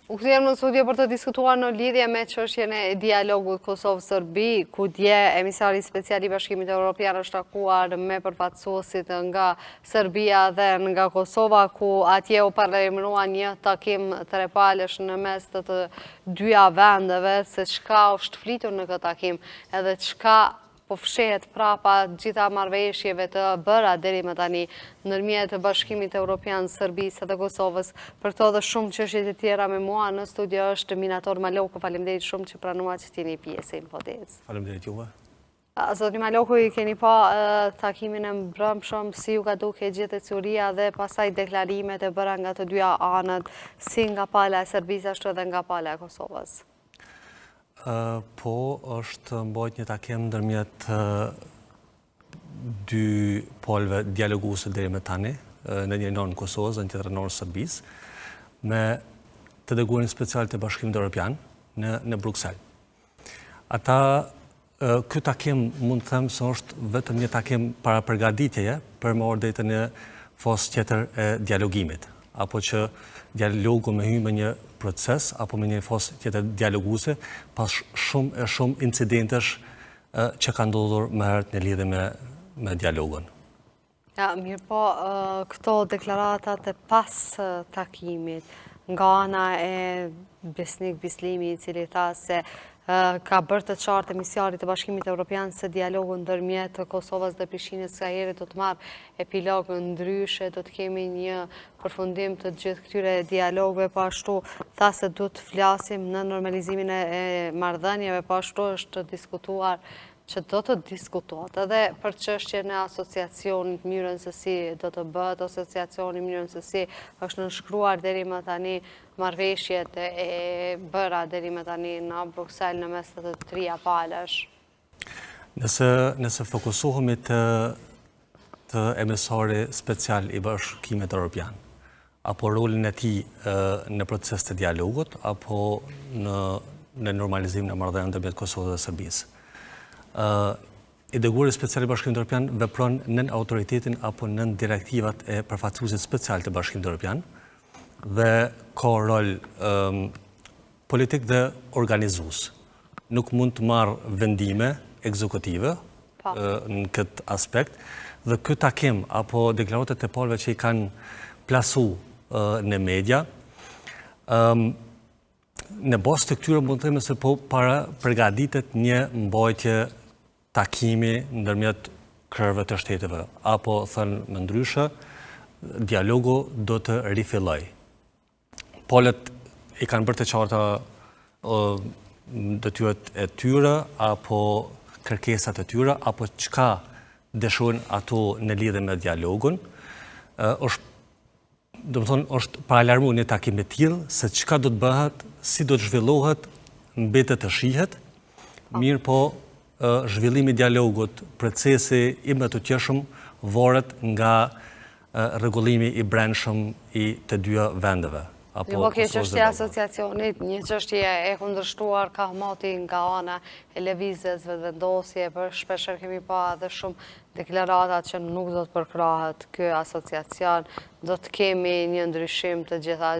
U kthejmë në studio për të diskutuar në lidhje me çështjen e dialogut Kosovë-Serbi, ku dje emisari special i Bashkimit Evropian është takuar me përfaqësuesit nga Serbia dhe nga Kosova, ku atje u paralajmërua një takim trepalësh në mes të dyja vendeve, se çka është flitur në këtë takim, edhe çka po fshehet prapa gjitha marrëveshjeve të bëra deri më tani ndërmjet Bashkimit Evropian, Serbisë dhe Kosovës. Për këto dhe shumë çështje të tjera me mua në studio është Minator Maloku. Faleminderit shumë që pranuat që t'jeni pjesë e Infodez. Faleminderit juve. Zotni Maloku, i keni pa takimin e mbrëmshëm, si ju ka duke gjithë curia dhe pasaj deklarimet e bëra nga të dyja anët, si nga pala e Serbisë ashtu edhe nga pala e Kosovës? Po, është mbajt një takim ndërmjet dy polve dialoguese deri më tani, në një në Kosovës dhe në tjetër në Serbisë, me të deleguarin special të Bashkimit Evropian në Bruxelles. Ky takim mund të them se është vetëm një takim para përgatitjeje për më orë deri në fazë tjetër e dialogimit, apo që dialogu me hyjë me një proces apo me një fazë tjetër dialoguese pas shumë incidentesh që kanë ndodhur më herët në lidhje me dialogun. Ja, mirë po, këto deklaratat e pas takimit nga ana e Besnik Bislimi, i cili tha se ka bërë të qartë emisiarit të Bashkimit Evropian se dialogu ndërmjet Kosovës dhe Prishtinës ka herë do të marrë epilog ndryshe, do të kemi një përfundim të gjithë këtyre dialogëve, po ashtu tha se do të flasim në normalizimin e marrëdhënieve, po ashtu është diskutuar që do të diskutohet edhe për çështjen e asociacionit, mënyrën se si do të bëhet asociacioni, mënyrën se si është nënshkruar deri më tani marrëveshjet e bëra deri më tani në Bruxelles në mes të trija palash. Nëse fokusohemi të emisari special i Bashkimit Evropian, apo rolin e tij në proces të dialogut, apo në normalizimin e marrëdhënieve ndërmjet Kosovës dhe Serbisë. I deleguari special i Bashkimit Evropian vepron nën autoritetin apo nën direktivat e përfaqësuesit special të Bashkimit Evropian dhe ka rol politik dhe organizues. Nuk mund të marrë vendime ekzekutive në këtë aspekt dhe ky takim apo deklaratat e palëve që i kanë plasu në media në bazë të këtyre mund të themi se po para përgatitet një mbajtje takimi ndërmjet krerëve të shteteve, apo thënë më ndryshe, dialogu do të rifilloj. Palët i kanë bërë të qarta detyrat e tyre, apo kërkesat e tyre, apo çka dëshirojnë ato në lidhje me dialogun. Është paralajmëruar një takim të tillë se çka do të bëhet, si do të zhvillohet, mbetet të shihet, mirë po zhvillimi i dialogut, procesi i mbetutshëm varet nga rregullimi i brendshëm i të dyja vendeve. Po kjo çështja e asociacionit, një çështje e kundërshtuar ka moti nga ana e lëvizjes vetëvendosje, për shpeshherë kemi pa edhe shumë deklaratat që nuk do të përkrahet ky asociacion, do të kemi një ndryshim të gjitha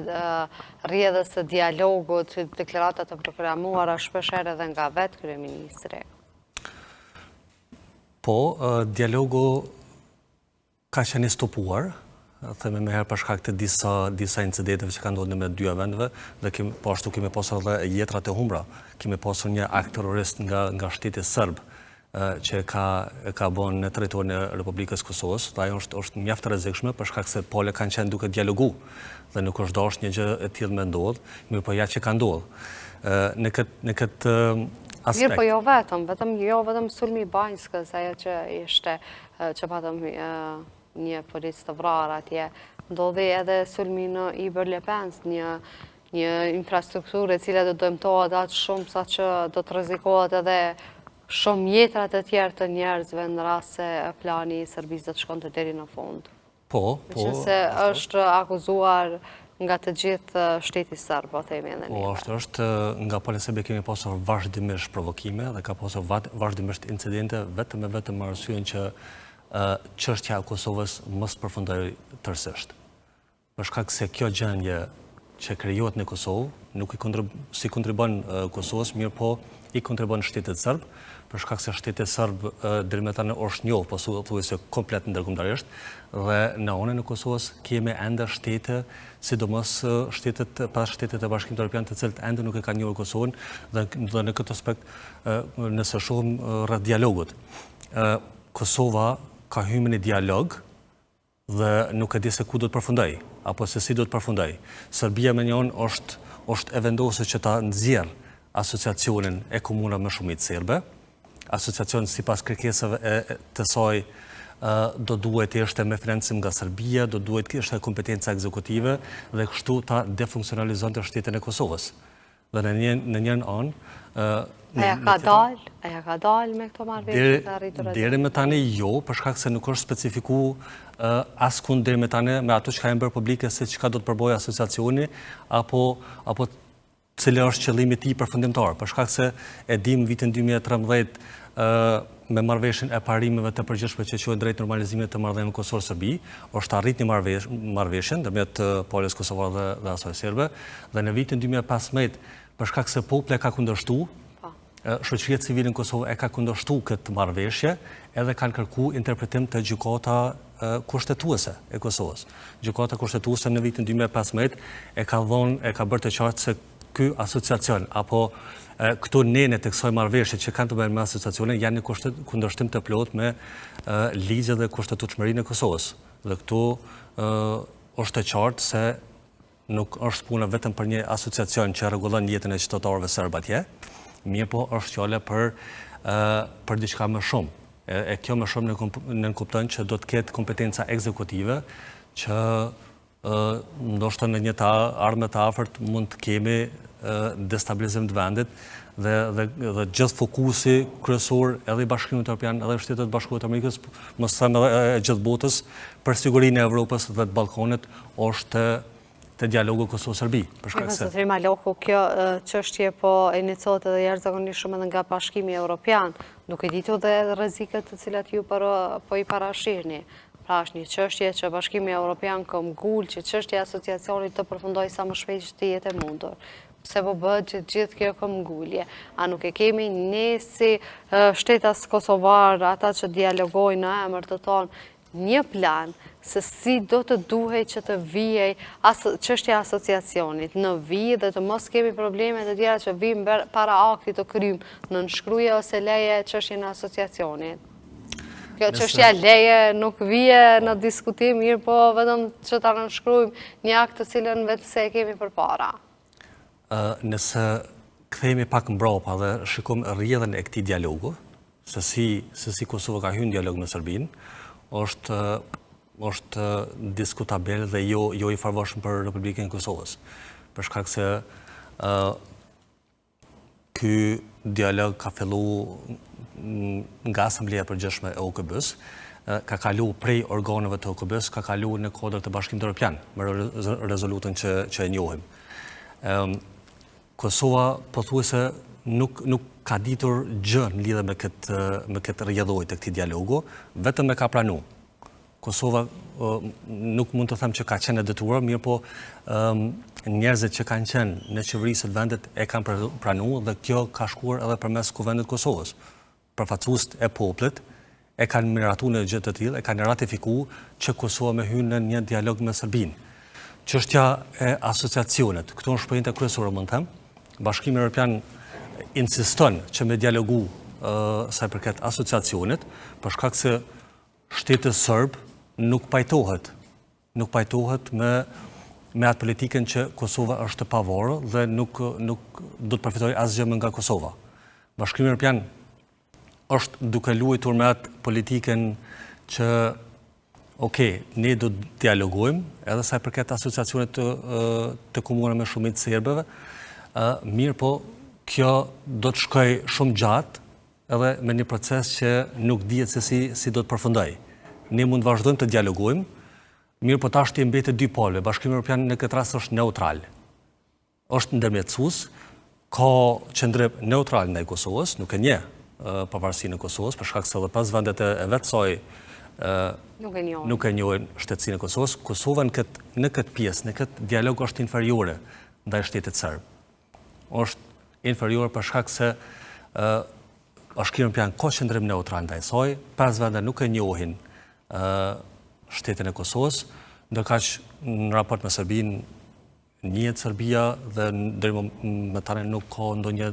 rrjedhës së dialogut, deklaratat të programuara shpeshherë edhe nga vetë kryeministri. Po, dialogu ka qenë stopuar, themi më herë për shkak të disa incidenteve që kanë ndodhur me dyja vendeve dhe po ashtu kemi pasur edhe jetra të humbura. Kemi pasur një akt terrorist nga shteti serb që ka bën në territorin e Republikës Kosovës. Ajo është mjaft e rrezikshme për shkak se palët kanë qenë duke dialogu dhe nuk është dashur një gjë e tillë me ndodh, mirë po ja që ka ndodhur. Në këtë aspekt. Mirë po jo vetëm sulmi i Banjskës, ajo që ishte që patëm një policë të vrarë atje. Ndodhi edhe sulmi në Iber-Lepens, një infrastrukturë e cila do dëmtohet atë shumë sa që do të rrezikohet edhe shumë jetra të tjerë të njerëzve në rast se plani i Serbisë do të shkonte deri në fund. Po. Se është akuzuar nga të gjithë shteti serb, po themi edhe ne. Është nga pala serbe kemi pasur vazhdimisht provokime dhe ka pasur vazhdimisht incidente vetëm me arsyen që çështja e Kosovës mos përfundoi tërësisht. Për shkak se kjo gjendje që krijohet në Kosovë, nuk si kontribon Kosovës, mirë po i kontribon shtetit sërb, për shkak se shteti serb deri më tani është njohur po thuajse komplet ndërkombëtarisht dhe në anën e Kosovës kemi ende shtete, sidomos pas shtetet e Bashkimit Evropian, të cilët ende nuk e kanë njohur Kosovën dhe në këtë aspekt nëse shohim rreth dialogut. Kosova ka hyrë në dialog dhe nuk e di se ku do të përfundoj apo se si do të përfundoj. Serbia me njëon është e vendosur që ta nxjerr asociacionin e komunave me shumicë serbe. Asociacion sipas kërkesave të saj do duhet të ishte me financim nga Serbia, do duhet të ishte kompetenca ekzekutive dhe kështu ta defunksionalizonte shtetin e Kosovës. Dhe në njën anë Aja ka dal me këto marrëveshje të arritur? Deri me tani jo, për shkak se nuk është specifiku askund deri me tani me ato që ka bërë publike se çka do të përbojë asociacioni apo cili është qëllimi i tij përfundimtar, për shkak se e dim vitin 2013 me marrëveshjen e parimeve të përgjithshme që quhen drejt normalizimit të marrëdhënieve Kosovë-Serbi, është arrit një marrëveshje ndërmjet palës kosovare dhe asaj serbe, dhe në vitin 2015, për shkak se populli ka kundërshtuar, shoqëria civile në Kosovë e ka kundërshtuar këtë marrëveshje, edhe kanë kërkuar interpretim të gjykata kushtetuese e Kosovës. Gjykata kushtetuese në vitin 2015 e ka bërë të qartë se ky asociacion apo këto nenet e kësaj marrëveshje që kanë të bëjnë me asociacionin janë në kundërshtim të plot me ligjet dhe kushtetueshmërinë e Kosovës. Dhe këtu është e qartë se nuk është puna vetëm për një asociacion që rregullon jetën e qytetarëve serb atje, mirë po është fjala për diçka më shumë. E kjo më shumë nënkupton që do të ketë kompetenca ekzekutive që ndoshta në një ardhmë të afërt mund të kemi destabilizim të vendit dhe gjithë fokusi kryesor edhe i Bashkimit Evropian edhe Shtetet e Bashkuara të Amerikës, mos them edhe e gjithë botës, për sigurinë e Evropës dhe të Ballkanit është të dialogu Kosovë-Serbi. Profesor Maloku, kjo çështje po iniciohet edhe jashtëzakonisht shumë edhe nga Bashkimi Evropian, duke ditur dhe rreziqet të cilat ju po i parashihni. Pra është një çështje që Bashkimi Evropian ka mgull që çështja e asociacionit të përfundojë sa më shpejt që të jetë e mundur. Pse po bëhet që gjithë kjo këmbgulje? A nuk e kemi ne si shtetas kosovar, ata që dialogojnë në emër të tonë, një plan se si do të duhej që të vijej çështja e asociacionit në vijë dhe të mos kemi probleme të tjera që vijnë para aktit të krym në nënshkruaje ose leje çështjen e asociacionit? Kjo çështja leje nuk vije në diskutim, mirë po vetëm që ta nënshkruajmë një akt të cilën vetë se e kemi përpara. Nëse kthehemi pak mbrapa dhe shikojmë rrjedhën e këtij dialogu, se si Kosova ka hyrë në dialog me Serbinë, është diskutabel dhe jo i favorshëm për Republikën e Kosovës. Për shkak se ky dialog ka filluar nga Asambleja e Përgjithshme e OKB-s, ka kaluar prej organeve të OKB-s, ka kaluar në kodër të Bashkimit Evropian me rezolutën që e njohim. Kosova pothuajse nuk ka ditur gjë në lidhje me këtë rrjedhojë të këtij dialogu, vetëm e ka pranuar. Kosova nuk mund të them që ka qenë e detyruar, mirë po njerëzit që kanë qenë në qeverisë të vendit e kanë pranuar dhe kjo ka shkuar edhe përmes Kuvendit të Kosovës. Përfaqësuesit e popullit e kanë miratuar në gjë të tillë, e kanë ratifikuar që Kosova me hyrë në një dialog me Serbinë. Çështja e asociacionit, këtu është shpërndajtja kryesore, mund të them. Bashkimi Evropian insiston që me dialogu sa i përket asociacionit, për shkak se shteti serb nuk pajtohet me atë politikën që Kosova është e pavarur dhe nuk do të përfitojë asgjë nga Kosova. Bashkimi Evropian është duke luajtur me atë politikën që ne do të dialogojmë edhe sa i përket asociacionit të komunave me shumicë serbëve, mirë po kjo do të shkojë shumë gjatë edhe me një proces që nuk dihet se si do të përfundojë. Ne mund të vazhdojmë të dialogojmë, mirë po tash i mbetet dy palë. Bashkimi Evropian në këtë rast është neutral. Është ndërmjetësues, ka qendrim neutral ndaj Kosovës, nuk e njeh pavarësinë e Kosovës, për shkak se edhe pas vendet e vet saj nuk e njohin shtetësinë e Kosovës. Kosova në këtë pjesë, në këtë dialog është inferiore ndaj shtetit serb. Është inferiore për shkak se Bashkimi Evropian ka qëndrim neutral ndaj saj, 5 vende nuk e njohin shtetin e Kosovës, ndërkaq në raport me Serbinë njihet Serbia dhe deri më tani nuk ka ndonjë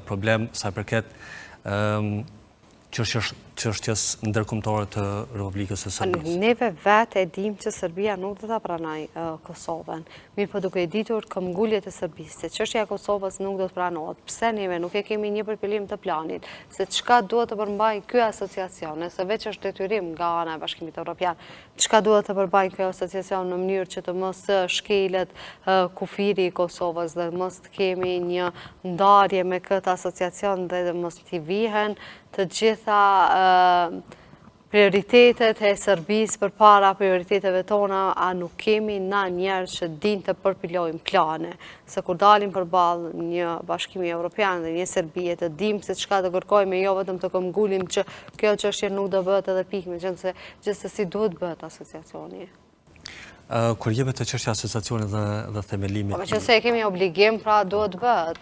problem sa përket çështjes ndërkombëtare të Republikës së Serbisë. Neve vetë e dim që Serbia nuk do ta pranoj Kosovën. Mirë po duke e ditur këmbguljet e Serbisë, se çështja e Kosovës nuk do të pranohet. Pse neve nuk e kemi një përpilim të planit, se çka duhet të përmbajë ky asociacion, nëse veç është detyrim nga ana e Bashkimit Evropian, çka duhet të përbajë ky asociacion në mënyrë që të mos shkelet kufiri i Kosovës dhe mos të kemi një ndarje me këtë asociacion dhe mos t'i vihen të gjitha prioritetet e Serbisë për para prioriteteve tona, a nuk kemi na njerë që din të përpilojmë plane, se kur dalim përballë një Bashkimi Evropian dhe një Serbie të dim se çka të kërkojmë, jo vetëm të këmbgulim që kjo çështje nuk do bëhet edhe pikë, megjithëse gjithsesi duhet bëhet asociacioni. Kur jepet të çështja asociacionit dhe themelimit. Po meqense e kemi obligim, pra duhet bëhet.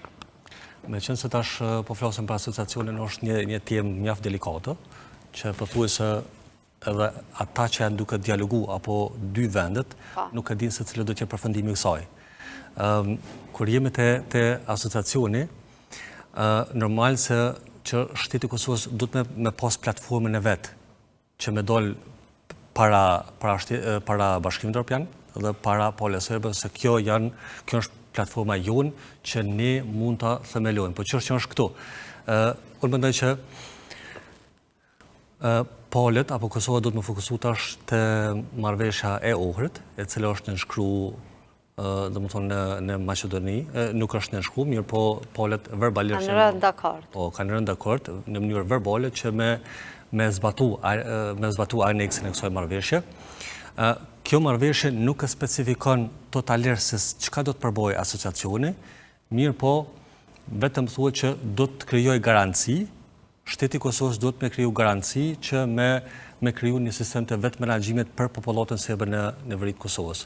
Meqense tash po flasim për asociacionin, është një temë mjaft delikate, që pothuajse edhe ata që janë duke dialogu apo dy vendet nuk e dinë se cilë do të jetë përfundimi i kësaj. Kur jemi te asociacioni, normal se që shteti i Kosovës duhet me pas platformën e vet, që me dol para Bashkimit Evropian dhe para palës serbe, se kjo është platforma jonë që ne mund ta themelojmë. Po çështja është këtu. Unë mendoj që palët apo Kosova do të më fokusu tash te marrëveshja e Ohrit, e cila është nënshkruar domethënë në Maqedoni, nuk është nënshkruar, mirë po palët verbalisht kanë rënë dakord. Po, kanë rënë dakord në mënyrë verbale që me zbatu aneksin e kësaj marrëveshje. Kjo marrëveshje nuk e specifikon totalisht se çka do të përbojë asociacioni, mirë po vetëm thuhet që do të krijojë garanci, shteti i Kosovës do të me kriju garanci që me kriju një sistem të vetë menaxhimit për popullatën serbe në veri të Kosovës.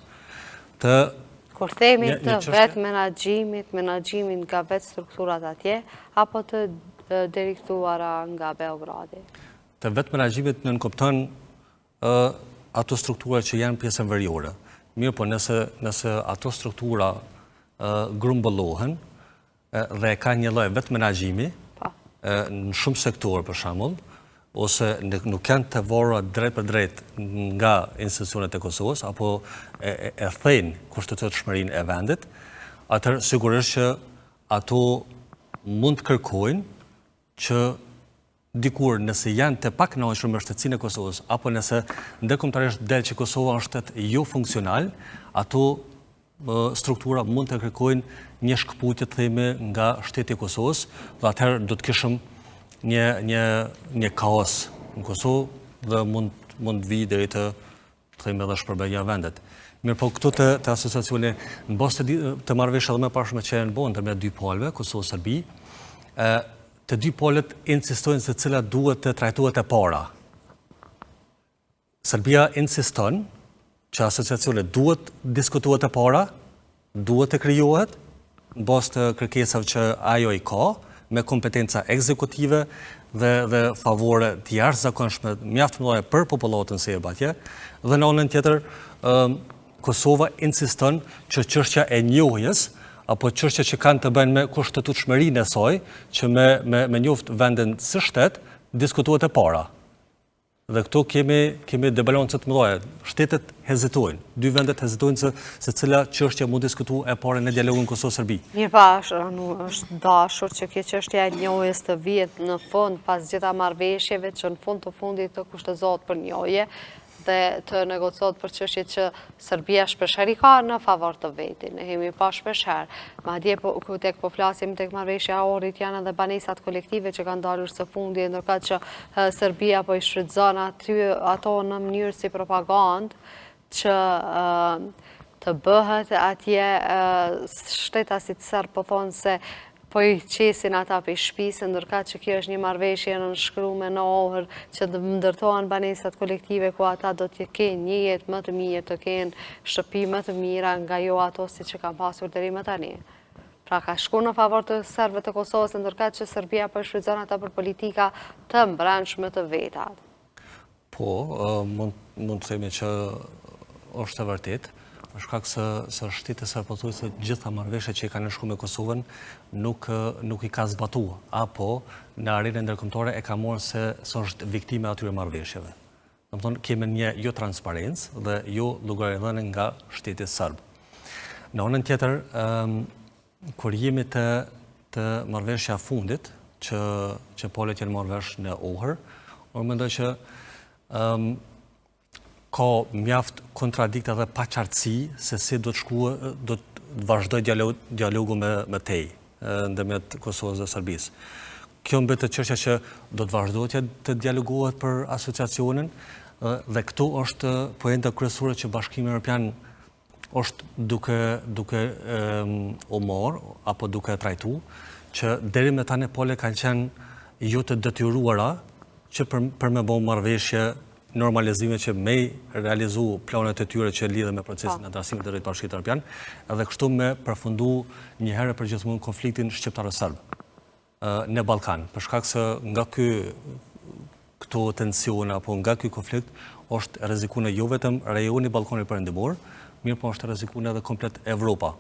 Kur themi të vetë menaxhimin nga vetë strukturat atje, apo të diriktuara nga Beogradi? Të vetë menaxhimit nënkupton ato struktura që janë pjesën veriore. Mirë po nëse ato struktura grumbullohen dhe ka një lloj vetë menaxhimi në shumë sektorë për shembull, ose nuk janë të varura drejt për drejt nga institucionet e Kosovës, apo e thejnë kushtetshmërinë e vendit, atëherë sigurisht që ato mund të kërkojnë që dikur nëse janë të pakënaqur me shtetësinë e Kosovës, apo nëse ndërkombëtarisht del që Kosova është shtet jo funksional, ato struktura mund të kërkojnë një shkëputje të themi nga shteti i Kosovës, dhe atëherë do të kishim një kaos në Kosovë dhe mund vi deri të themi edhe shpërbejja vendet. Mirë po këtu të asociacioni, në bazë të marrëveshje edhe më parashme që janë bën ndërmjet dy palëve, Kosovë-Serbi, të dy palët insistojnë se cila duhet të trajtohet e para. Serbia insiston që asociacioni duhet diskutohet e para, duhet të krijohet, në bazë të kërkesave që ajo i ka, me kompetenca ekzekutive dhe favore të jashtëzakonshme mjaft të mëdha për popullatën serbe atje, dhe në anën tjetër Kosova insiston që çështja e njohjes apo çështja që kanë të bëjnë me kushtetshmërinë e saj, që me njoft vendin së shtet, diskutohet e para. Dhe këtu kemi debalancë të mëdha. Shtetet hezitojnë, dy vendet hezitojnë se cila çështje mund diskutuar e para në dialogun Kosovë-Serbi. Mirë pa, është dashur që kjo çështja e njohjes të vihet në fund pas gjitha marrëveshjeve që në fund të fundit të kushtëzohet për njohje dhe të negociohet për çështjet që Serbia shpeshherë ka në favor të vetit. Ne kemi pa shpeshherë. Madje tek po flasim tek marrëveshja e Ohrit janë edhe banesat kolektive që kanë dalur së fundi, ndërkaq që Serbia po i shfrytëzon ato në mënyrë si propagandë që të bëhet atje shtetasit serb po thonë se po i qesin ata për shpisë, ndërka që kjo është një marrëveshje në nënshkruar në ohër që të ndërtohen banesat kolektive ku ata do të kenë një jetë më të mirë, të kenë shtëpi më të mira nga jo ato si që kanë pasur deri më tani. Pra ka shku në favor të serbëve të Kosovës, ndërka që Serbia po shfrytëzon ata për politika të brendshme të veta. Po, mund të themi që është e vërtet, për shkak se shteti serb pothuajse gjitha marrëveshjet që i kanë shkuar me Kosovën nuk i ka zbatuar, apo në arenën ndërkombëtare e ka marrë se është viktime atyre marrëveshjeve. Domethënë kemi një jo transparencë dhe jo llogaridhënie nga shteti serb. Në anën tjetër, kur jemi të marrëveshja fundit që palët janë marrë vesh në Ohër, unë mendoj që ka mjaft kontradikta dhe paqartësi se si do të vazhdoj dialogu me tej ndërmjet Kosovës dhe Serbisë. Kjo mbetet çështja që do të vazhdojë të dialogohet për asociacionin dhe këtu është poenta kryesore që Bashkimi Evropian është duke u marrë apo duke trajtuar që deri me tani palët kanë qenë jo të detyruara që për me bëu marrëveshje normalizime që me realizu planet e tyre që lidhe me procesin e antarësimit të drejt Bashkimit Evropian, edhe kështu me përfundu një herë për gjithmonë konfliktin shqiptar-serb në Ballkan, për shkak se nga këto tensione apo nga ky konflikt është rrezikuar jo vetëm rajoni i Ballkanit Perëndimor, mirë po është rrezikuar edhe komplet Evropa.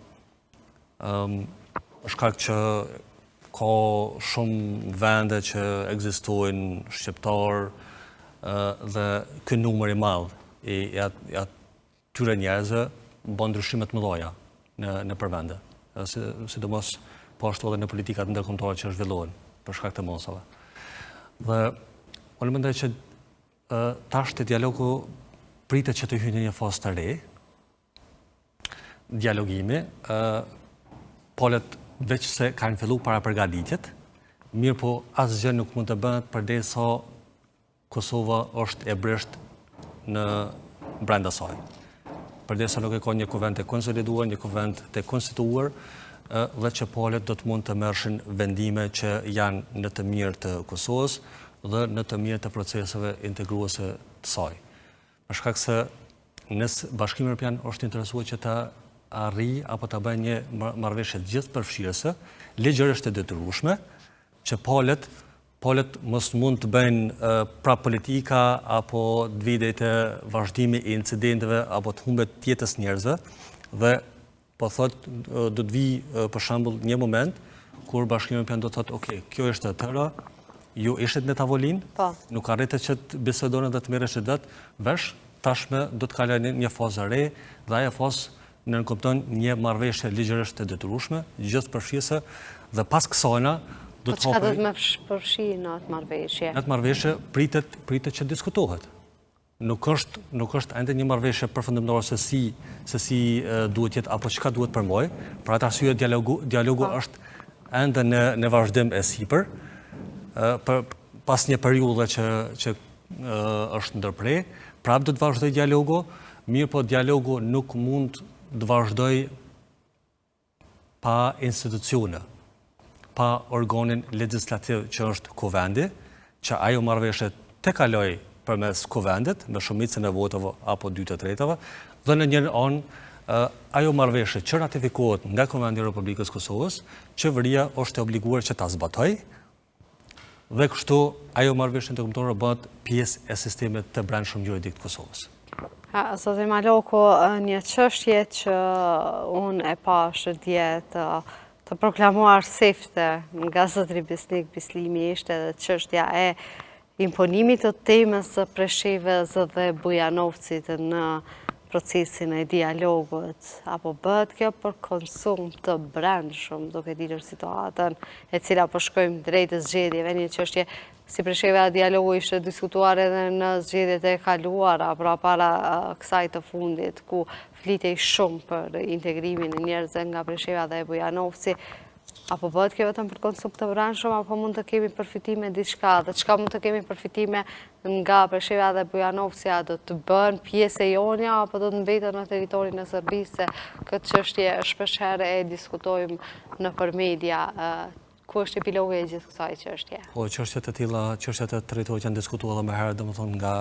Për shkak që ka shumë vende që ekzistojnë shqiptar dhe ky numër i madh i atyre njerëzve bën ndryshime të mëdha në përvende, sidomos po ashtu edhe në politikat ndërkombëtare që zhvillohen për shkak të mosave. Dhe unë mendoj që tash te dialogu pritet që të hyjë në një fazë të re dialogimi, palët veç se kanë filluar para përgatitjet, mirë po asgjë nuk mund të bëhet përderisa Kosova është e brisht në brenda saj. Përderisa nuk e ka një kuvend të konsoliduar, një kuvend të konstituar, dhe që palët do të mund të merrshin vendime që janë në të mirë të Kosovës dhe në të mirë të proceseve integruese të saj. Për shkak se nëse Bashkimi Evropian është interesuar që ta arrijë apo ta bëjë një marrëveshje gjithëpërfshirëse, ligjërisht e detyrueshme, që palët mos mund të bëjnë pra politika apo të vijë të vazhdimi i incidenteve apo të humbet jetës njerëzve dhe po thotë do të vijë për shembull një moment kur Bashkimi Evropian do të thotë, "Ok, kjo është e tëra, ju ishit në tavolinë, nuk arritet që të bisedoni dhe të merresh datë, vesh tashme do të kalojnë një fazë re dhe ajo fazë nënkompton një marrëveshje ligjërisht të detyrueshme, gjithëpërfshirëse dhe pas kësajna Po çka do të më përfshijë në atë marrëveshje? Në atë marrëveshje pritet që diskutohet. Nuk është ende një marrëveshje përfundimtare se si duhet jetë apo çka duhet përmbajë. Për atë arsye dialogu është ende në vazhdim e sipër, pas një periudhe që është ndërprer, prapë do të vazhdoj dialogu, mirë po dialogu nuk mund të vazhdoj pa institucione, pa organin legjislativ që është kuvendi, që ajo marrëveshje të kaloj përmes kuvendit, me shumicën e votave apo 2/3, dhe në një anë ajo marrëveshje që ratifikohet nga Kuvendi i Republikës Kosovës, qeveria është e obliguar që ta zbatojë, dhe kështu ajo marrëveshje ndërkombëtare bëhet pjesë e sistemit të brendshëm juridik të Kosovës. Zoti Maloko, një çështje që unë e pash dje të proklamuar sefte nga zotëri Besnik Bislimi ishte edhe çështja e imponimit të temës së Preshevës dhe Bujanovcit në procesin e dialogut, apo bëhet kjo për konsum të brendshëm, duke ditur situatën e cila po shkojmë drejt zgjedhjeve, një çështje si Presheva dialogu ishte diskutuar edhe në zgjedhjet e kaluara, pra para kësaj të fundit, ku flitej shumë për integrimin e njerëzve nga Presheva dhe Bujanovci. Apo bëhet kjo vetëm për konsum të brendshëm, apo mund të kemi përfitime diçka, dhe çka mund të kemi përfitime nga Presheva dhe Bujanovci, do të bën pjesë e jonja, apo do të mbeten në territorin e Serbisë, se këtë çështje shpeshherë e diskutojmë nëpër media. ku është epilogu e gjithë kësaj çështje? Po, çështjet e tilla, çështjet e territorit janë diskutuar edhe më herët, domethënë nga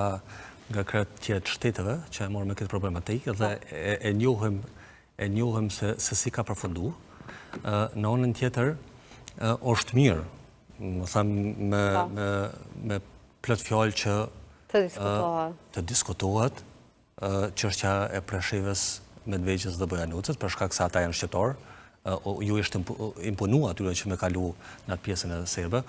krejtjet shteteve që e morën me këtë problematikë dhe e njohim se si ka përfunduar. Në anën tjetër, është mirë, më them me plot fjalë që të diskutohet çështja e Preshevës, Medvegjës dhe Bojanucës, për shkak se ata janë shqiptarë, ju ishte imponuar atyre që me kalu në atë pjesën e serbe,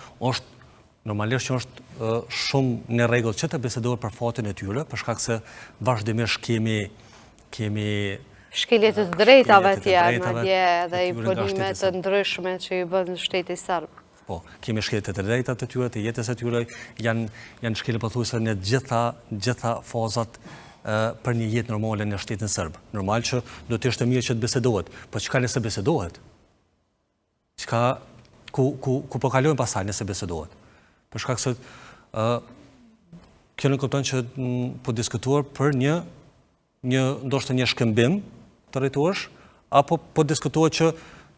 normalisht që është shumë në rregull që të bisedohet për fatin e tyre, për shkak se vazhdimisht kemi shkelje të drejtave tjerë, madje dhe imponime të ndryshme që i bën shteti serb. Po, kemi shkelje të drejta të tyre, të jetës e tyre, janë shkelje pothuajse në gjitha fazat për një jetë normale në shtetin serb. Normal që do të ishte mirë që të bisedohet, po çka nëse bisedohet? Ku po kalojnë pastaj nëse bisedohet? Për shkak se kjo nuk kupton që po diskutuar për ndoshta një shkëmbim territorësh, apo po diskutohet që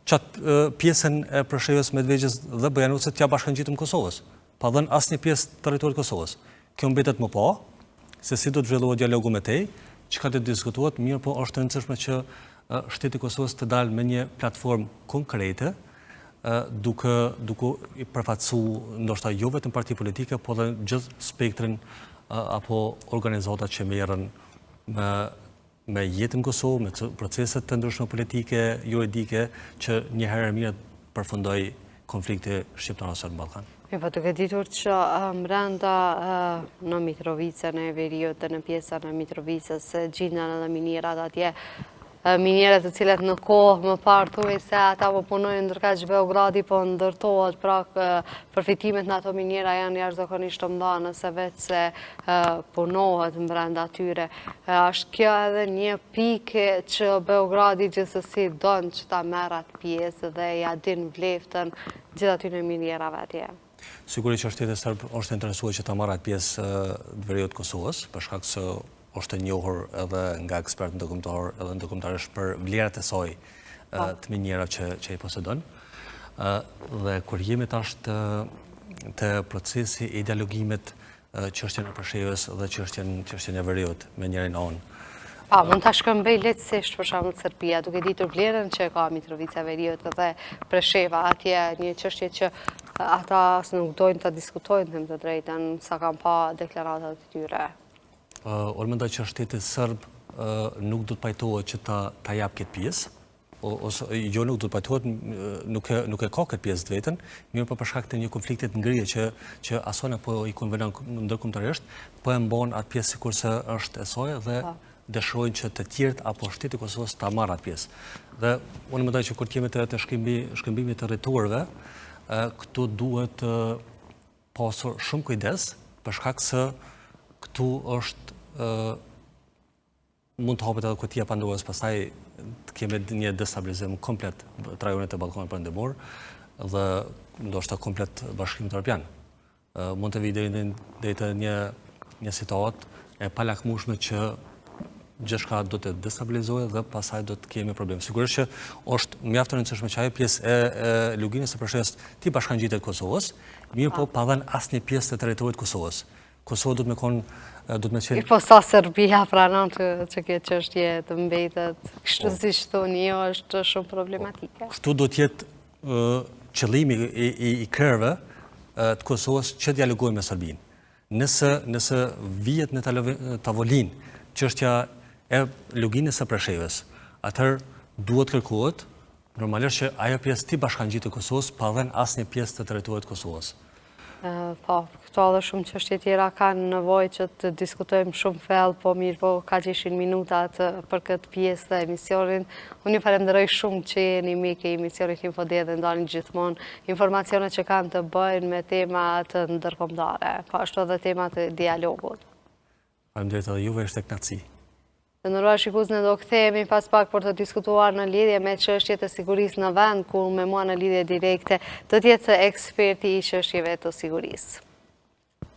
qatë pjesën e Preshevës, Medvegjës dhe Bojanucës t'ja bashkangjitëm Kosovës, pa dhënë asnjë pjesë territorit Kosovës. Kjo mbetet më pa, se si do të zhvillohet dialogu me tej, çka do të diskutohet, mirë po është e rëndësishme që shteti i Kosovës të dalë me një platformë konkrete, duke i përfaqësuar ndoshta jo vetëm parti politike, por edhe gjithë spektrin apo organizatat që merren me jetën në Kosovë, me proceset të ndryshme politike, juridike, që një herë mirë përfundoi konflikti shqiptar-serb në Ballkan. Po duke ditur që brenda në Mitrovicën e Veriut dhe në pjesën e Mitrovicës gjenden edhe minierat atje, minierat të cilat në kohë më parë thuaj se ata po punojnë ndërkaq Beogradi po ndërtohet, pra përfitimet në ato miniera janë jashtëzakonisht të mëdha nëse vetë se punohet brenda tyre. Është kjo edhe një pikë që Beogradi gjithsesi don që ta merr atë pjesë dhe ja din vleftën gjithë atyre minierave atje. Sigurisht që shteti serb është interesuar që ta marrë atë pjesë Veriut të Kosovës, për shkak se është e njohur edhe nga ekspertë ndërkombëtar edhe ndërkombëtarisht për vlerat e saj të minierave që i posedon. Dhe kur jemi tash të procesi i dialogimit çështjen e Preshevës dhe çështjen e Veriut me njërin anë. Mund ta shkëmbej lehtësisht për shembull Serbia, duke ditur vlerën që ka Mitrovica e Veriut dhe Presheva, atje një çështje që ata as nuk dojnë të diskutojnë them të drejtën, sa kanë pa deklaratat e tyre. Unë mendoj që shteti serb nuk do të pajtohet që ta jap këtë pjesë, ose jo nuk do të pajtohet, nuk e ka këtë pjesë të vetën, mirë po për shkak të një konflikti të ngrirë që asona po i konvenon ndërkombëtarisht, po e mban atë pjesë sikurse është e saj dhe dëshirojnë që të tjerët apo shteti i Kosovës ta marrë atë pjesë. Dhe unë mendoj që kur kemi të shkëmbimit të territorëve, këtu duhet pasur shumë kujdes, për shkak se këtu është mund të hapet edhe kutia Pandorës, pastaj të kemi një destabilizim komplet të rajonet e Ballkanit Perëndimor dhe ndoshta komplet Bashkimit Evropian. Mund të vijë deri te një situatë e palakmueshme që gjithçka do të destabilizohet dhe pastaj do të kemi problem. Sigurisht që është mjaft e rëndësishme që ajo pjesë e luginës së Preshevës ti bashkangjitet Kosovës, mirë po pa dhënë asnjë pjesë të territorit Kosovës. Kosova do të më qenë... Po sa Serbia pranon që kjo çështje të mbetet, kështu siç thoni ju, është shumë problematike. Kështu do të jetë qëllimi i krerëve të Kosovës që dialogojnë me Serbinë. Nëse vihet në tavolinë çështja e luginës së Preshevës, atëherë duhet kërkohet normalisht që ajo pjesë ti bashkangjitet të Kosovës pa dhënë asnjë pjesë të territorit të Kosovës. Po, këto edhe shumë çështje tjera kanë nevojë që të diskutojmë shumë thellë, po mirë po ka që ishin minutat për këtë pjesë të emisionin. Unë ju falenderoj shumë që jeni mik e emisionit Infodje dhe ndani gjithmonë informacionet që kanë të bëjnë me temat ndërkombëtare, po ashtu edhe temat e dialogut. Faleminderit edhe juve, është kënaqësi. Të nderuar shikues, ne do kthehemi pas pak për të diskutuar në lidhje me çështjet e sigurisë në vend, ku me mua në lidhje direkte do të jetë eksperti i çështjeve të sigurisë.